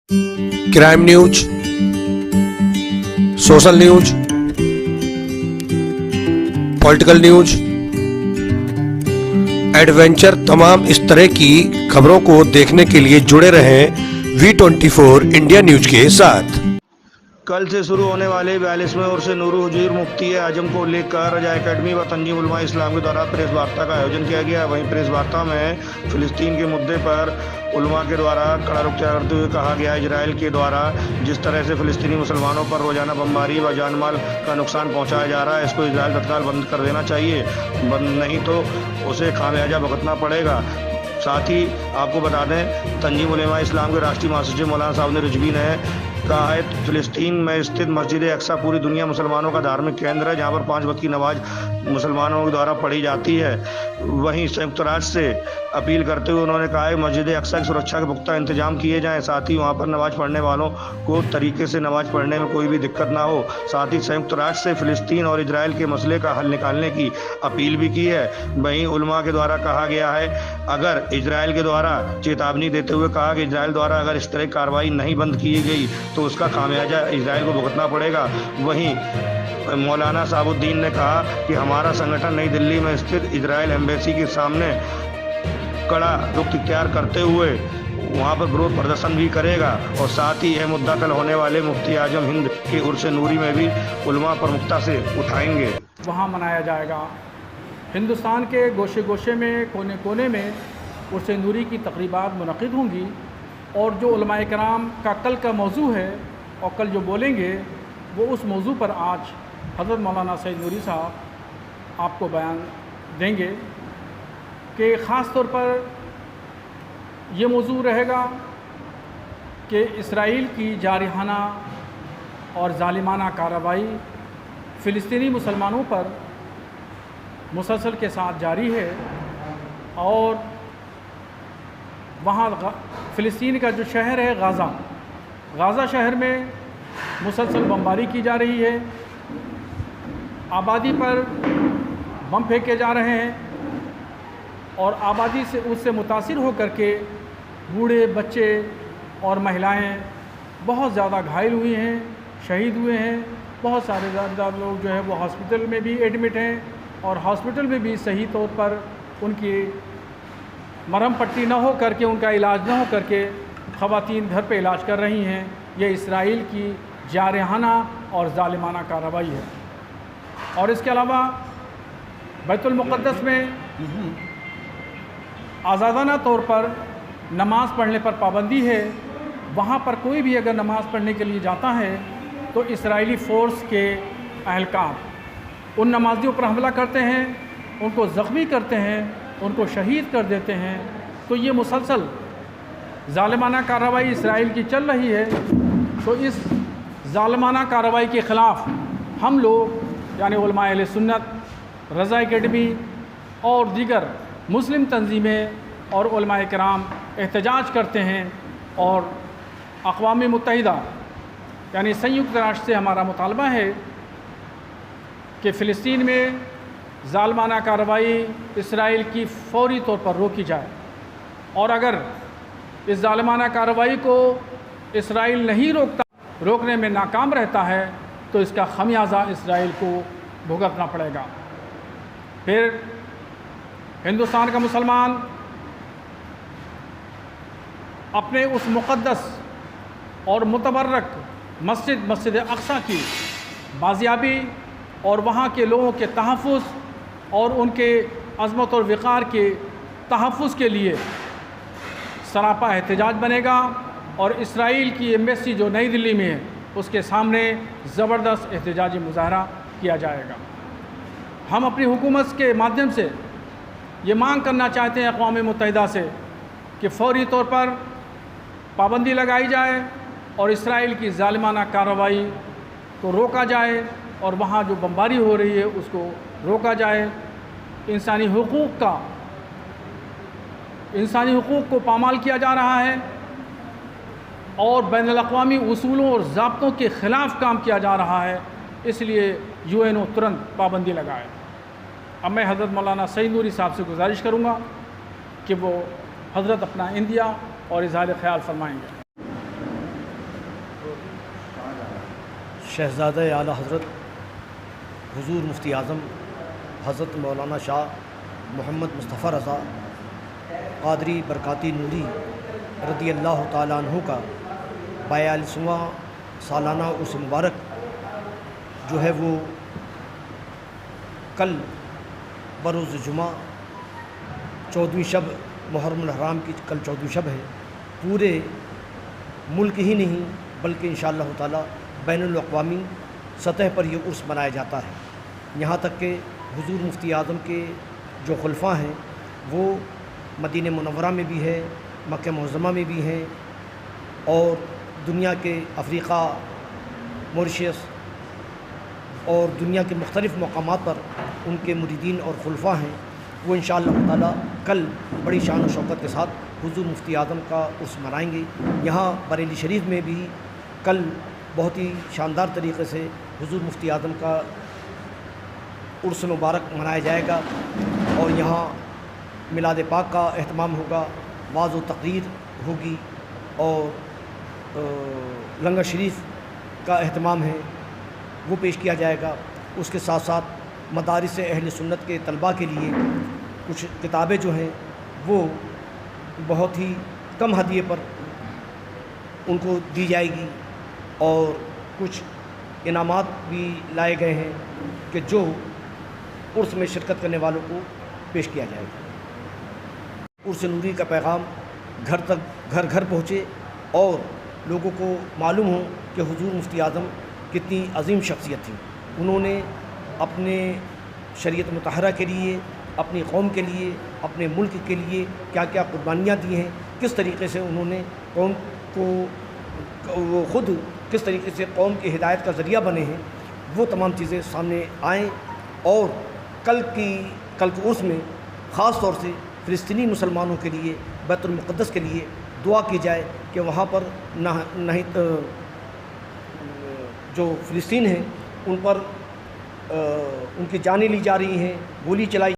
Crime news, social news, political news, adventure, تمام اس طرح کی خبروں کو دیکھنے کے لیے جڑے رہیں V24 انڈیا نیوز کے ساتھ۔ کل سے شروع ہونے والے 42ویں عرص نور حضور مفتی اعظم کو لے کر رجا اکیڈمی و تنظیم علماء اسلام کے دوارا پریس وارتا کا آیوجن کیا گیا۔ وہیں پریس وارتا میں فلسطین کے مدعے پر علماء کے دوارا کڑا رخ کرتے ہوئے کہا گیا، اسرائیل کے دوارا جس طرح سے فلسطینی مسلمانوں پر روزانہ بمباری و جان مال کا نقصان پہنچایا جا رہا ہے، اس کو اسرائیل تتکال بند کر دینا چاہیے، نہیں تو اسے خمیازہ بھگتنا پڑے گا۔ ساتھ ہی آپ کو بتا دیں، تنظیم علماء اسلام کے راشٹری مہاسچو مولانا صاحب رضوی نے کہا ہے، فلسطین میں استھت مسجد اقصی پوری دنیا مسلمانوں کا دھارمک کیندر ہے، جہاں پر 5 وقت کی نماز مسلمانوں کے دوارا پڑھی جاتی ہے۔ وہیں سنیکت راشٹر سے اپیل کرتے ہوئے انہوں نے کہا ہے مسجد اقصی کی سرکشا کے پختہ انتظام کیے جائیں، ساتھ ہی وہاں پر نماز پڑھنے والوں کو طریقے سے نماز پڑھنے میں کوئی بھی دقت نہ ہو۔ ساتھ ہی سنیکت راشٹر سے فلسطین اور اسرائیل کے مسئلے کا حل نکالنے کی اپیل بھی کی ہے۔ وہیں علماء کے دوارا کہا گیا ہے، اگر اسرائیل کے دوارا چیتاونی دیتے ہوئے کہا کہ اسرائیل دوارا اگر اس طرح کی کارروائی نہیں بند کی گئی تو اس کا خمیازہ اسرائیل کو بھگتنا پڑے گا۔ وہیں مولانا صاحب الدین نے کہا کہ ہمارا سنگٹھن نئی دلی میں استھت اسرائیل ایمبیسی کے سامنے کڑا رخ اختیار کرتے ہوئے وہاں پر گروہ پردرشن بھی کرے گا، اور ساتھ ہی یہ مدعا کل ہونے والے مفتی اعظم ہند کے عرس نوری میں بھی علماء پرمکھتا سے اٹھائیں گے۔ وہاں منایا جائے گا۔ ہندوستان کے گوشے گوشے میں، کونے کونے میں عرس نوری کی تقریبات منعقد ہوں گی، اور جو علماء کرام کا کل کا موضوع ہے اور کل جو بولیں گے وہ اس موضوع پر آج حضرت مولانا سید نوری صاحب آپ کو بیان دیں گے کہ خاص طور پر یہ موضوع رہے گا کہ اسرائیل کی جارحانہ اور ظالمانہ کارروائی فلسطینی مسلمانوں پر مسلسل کے ساتھ جاری ہے، اور وہاں فلسطین کا جو شہر ہے غازہ شہر میں مسلسل بمباری کی جا رہی ہے، آبادی پر بم پھینکے جا رہے ہیں، اور آبادی سے اس سے متاثر ہو کر کے بوڑھے، بچے اور مہیلائیں بہت زیادہ گھائل ہوئی ہیں، شہید ہوئے ہیں۔ بہت سارے زیادہ لوگ جو ہے وہ ہاسپٹل میں بھی ایڈمٹ ہیں، اور ہاسپٹل میں بھی صحیح طور پر ان کی مرہم پٹی نہ ہو کر کے، ان کا علاج نہ ہو کر کے خواتین گھر پہ علاج کر رہی ہیں۔ یہ اسرائیل کی جارحانہ اور ظالمانہ کارروائی ہے۔ اور اس کے علاوہ بیت المقدس میں آزادانہ طور پر نماز پڑھنے پر پابندی ہے۔ وہاں پر کوئی بھی اگر نماز پڑھنے کے لیے جاتا ہے تو اسرائیلی فورس کے اہلکار ان نمازیوں پر حملہ کرتے ہیں، ان کو زخمی کرتے ہیں، ان کو شہید کر دیتے ہیں۔ تو یہ مسلسل ظالمانہ کارروائی اسرائیل کی چل رہی ہے۔ تو اس ظالمانہ کارروائی کے خلاف ہم لوگ یعنی علماء اہل سنت، رضا اکیڈمی اور دیگر مسلم تنظیمیں اور علماء کرام احتجاج کرتے ہیں، اور اقوام متحدہ یعنی سنیکت راشٹر سے ہمارا مطالبہ ہے کہ فلسطین میں ظالمانہ کارروائی اسرائیل کی فوری طور پر روکی جائے، اور اگر اس ظالمانہ کارروائی کو اسرائیل نہیں روکنے میں ناکام رہتا ہے تو اس کا خمیازہ اسرائیل کو بھگتنا پڑے گا۔ پھر ہندوستان کا مسلمان اپنے اس مقدس اور متبرک مسجد اقصی کی بازیابی اور وہاں کے لوگوں کے تحفظ اور ان کے عظمت اور وقار کے تحفظ کے لیے سراپا احتجاج بنے گا، اور اسرائیل کی ایمبیسی جو نئی دلی میں ہے اس کے سامنے زبردست احتجاجی مظاہرہ کیا جائے گا۔ ہم اپنی حکومت کے مادھیم سے یہ مانگ کرنا چاہتے ہیں اقوام متحدہ سے کہ فوری طور پر پابندی لگائی جائے اور اسرائیل کی ظالمانہ کارروائی کو روکا جائے، اور وہاں جو بمباری ہو رہی ہے اس کو روکا جائے۔ انسانی حقوق کو پامال کیا جا رہا ہے، اور بین الاقوامی اصولوں اور ضابطوں کے خلاف کام کیا جا رہا ہے، اس لیے UN ترنت پابندی لگائے۔ اب میں حضرت مولانا سید نوری صاحب سے گزارش کروں گا کہ وہ حضرت اپنا عندیہ اور اظہار خیال فرمائیں گے۔ شہزادہ اعلیٰ حضرت حضور مفتی اعظم حضرت مولانا شاہ محمد مصطفیٰ رضا قادری برکاتی نوری رضی اللہ تعالیٰ عنہ کا 42واں سالانہ عرس مبارک جو ہے وہ کل بروز جمعہ 14ویں شب محرم الحرام کی کل 14ویں شب ہے. پورے ملک ہی نہیں بلکہ انشاءاللہ تعالیٰ بین الاقوامی سطح پر یہ عرس منایا جاتا ہے. یہاں تک کہ حضور مفتی اعظم کے جو خلفاء ہیں وہ مدینہ منورہ میں بھی ہے، مکہ معظمہ میں بھی ہیں، اور دنیا کے افریقہ، موریشیس اور دنیا کے مختلف مقامات پر ان کے مریدین اور خلفاء ہیں. وہ انشاءاللہ تعالیٰ کل بڑی شان و شوکت کے ساتھ حضور مفتی اعظم کا عرس منائیں گے. یہاں بریلی شریف میں بھی کل بہت ہی شاندار طریقے سے حضور مفتی اعظم کا عرس مبارک منایا جائے گا، اور یہاں میلاد پاک کا اہتمام ہوگا، واعظ و تقریر ہوگی، اور لنگر شریف کا اہتمام ہے وہ پیش کیا جائے گا. اس کے ساتھ ساتھ مدارس اہل سنت کے طلباء کے لیے کچھ کتابیں جو ہیں وہ بہت ہی کم ہدیے پر ان کو دی جائے گی، اور کچھ انعامات بھی لائے گئے ہیں کہ جو عرس میں شرکت کرنے والوں کو پیش کیا جائے گا. عرس نوری کا پیغام گھر تک گھر گھر پہنچے اور لوگوں کو معلوم ہو کہ حضور مفتی اعظم کتنی عظیم شخصیت تھی. انہوں نے اپنے شریعت مطہرہ کے لیے، اپنی قوم کے لیے، اپنے ملک کے لیے کیا کیا قربانیاں دی ہیں، کس طریقے سے انہوں نے قوم کو، وہ خود کس طریقے سے قوم کی ہدایت کا ذریعہ بنے ہیں، وہ تمام چیزیں سامنے آئیں. اور کل کے عرس میں خاص طور سے فلسطینی مسلمانوں کے لیے بیت المقدس کے لیے دعا کی جائے کہ وہاں پر جو فلسطین ہیں ان پر ان کی جانیں لی جا رہی ہیں، گولی چلائی